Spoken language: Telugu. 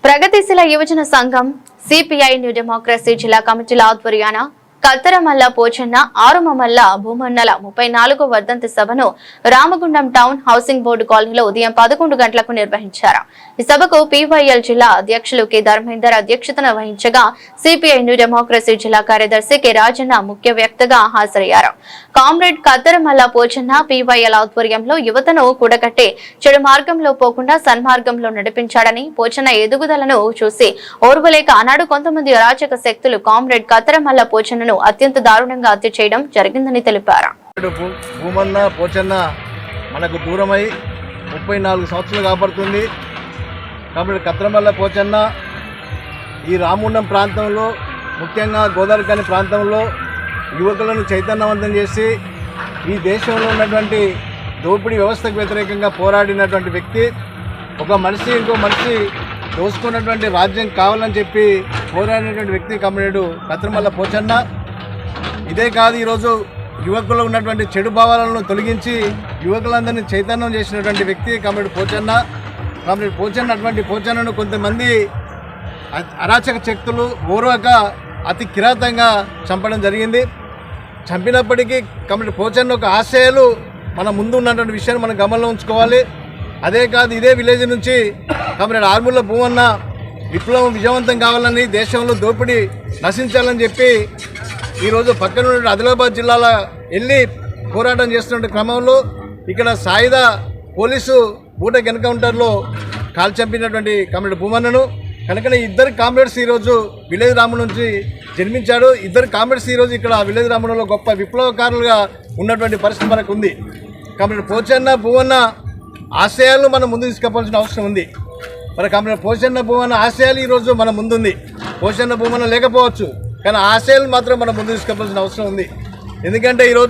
ప్రగతిశీల యువజన సంఘం సిపిఐ న్యూ డెమోక్రసీ జిల్లా కమిటీల ఆధ్వర్యాన కత్తరమల్ల పోచన్న ఆరుమమల్ల భూమన్నల 34వ వర్ధంతి సభను రామగుండం టౌన్ హౌసింగ్ బోర్డు కాలనీలో ఉదయం 11 గంటలకు నిర్వహించారు. ఈ సభకు పివైఎల్ జిల్లా అధ్యక్షులు కె ధర్మేందర్ అధ్యక్షతన వహించగా సిపిఐ న్యూ డెమోక్రసీ జిల్లా కార్యదర్శి కె రాజన్న ముఖ్య వ్యక్తిగా హాజరయ్యారు. కామ్రేడ్ కత్తరమల్ల పోచన్న పివైఎల్ ఆధ్వర్యంలో యువతను కూడగట్టి చెడు మార్గంలో పోకుండా సన్మార్గంలో నడిపించాడని, పోచన్న ఎదుగుదలను చూసి ఓర్వలేక ఆనాడు కొంతమంది అరాచక శక్తులు కామ్రేడ్ కత్తరమల్ల పోచన్న అత్యంత దారుణంగా హత్య చేయడం జరిగిందని తెలిపారు. భూమన్న పోచన్న మనకు దూరమై 34 సంవత్సరాలు కాబడుతుంది. కాబట్టి కత్తరమల్ల పోచన్న ఈ రామగుండం ప్రాంతంలో, ముఖ్యంగా గోదావరిఖని ప్రాంతంలో యువకులను చైతన్యవంతం చేసి ఈ దేశంలో ఉన్నటువంటి దోపిడీ వ్యవస్థకు వ్యతిరేకంగా పోరాడినటువంటి వ్యక్తి. ఒక మనిషి ఇంకో మనిషి దోసుకున్నటువంటి రాజ్యం కావాలని చెప్పి పోరాడినటువంటి వ్యక్తి కామ్రేడు కత్తరమల్ల పోచన్న. ఇదే కాదు, ఈరోజు యువకుల్లో ఉన్నటువంటి చెడు భావాలను తొలగించి యువకులందరినీ చైతన్యం చేసినటువంటి వ్యక్తి కామ్రేడు పోచన్న. కామ్రేడు పోచన్న అటువంటి పోచన్నను కొంతమంది అరాచక శక్తులు ఓర్వక అతి కిరాతంగా చంపడం జరిగింది. చంపినప్పటికీ కామ్రేడు పోచన్న ఒక ఆశయాలు మన ముందు ఉన్నటువంటి విషయాన్ని మనం గమనంలో ఉంచుకోవాలి. అదే కాదు, ఇదే విలేజ్ నుంచి కామ్రేడ్ ఆర్మూర్ల భూమన్న విప్లవం విజయవంతం కావాలని, దేశంలో దోపిడీ నశించాలని చెప్పి ఈరోజు పక్కన ఉన్న ఆదిలాబాద్ జిల్లాలో వెళ్ళి పోరాటం చేస్తున్న క్రమంలో ఇక్కడ సాయుధ పోలీసు బూటక్ ఎన్కౌంటర్లో కాల్ చంపినటువంటి కామ్రేడ్ భూమన్నను. కనుకనే ఇద్దరు కామ్రేడ్స్ ఈరోజు విలేజ్ రాముడు నుంచి జన్మించాడు. ఇద్దరు కామ్రేడ్స్ ఈరోజు ఇక్కడ విలేజ్ రాముడులో గొప్ప విప్లవకారులుగా ఉన్నటువంటి పరిస్థితి మనకు ఉంది. కామ్రేడ్ పోచన్న భూమన్న ఆశయాలు మనం ముందు తీసుకుపోవాల్సిన అవసరం ఉంది. మరి కామ్రేడ్ పోచన్న భూమన్న ఆశయాలు ఈరోజు మన ముందుంది. పోచన్న భూమన్న లేకపోవచ్చు, కానీ ఆశయాలు మాత్రం మనం ముందు తీసుకుపోవాల్సిన అవసరం ఉంది. ఎందుకంటే ఈరోజు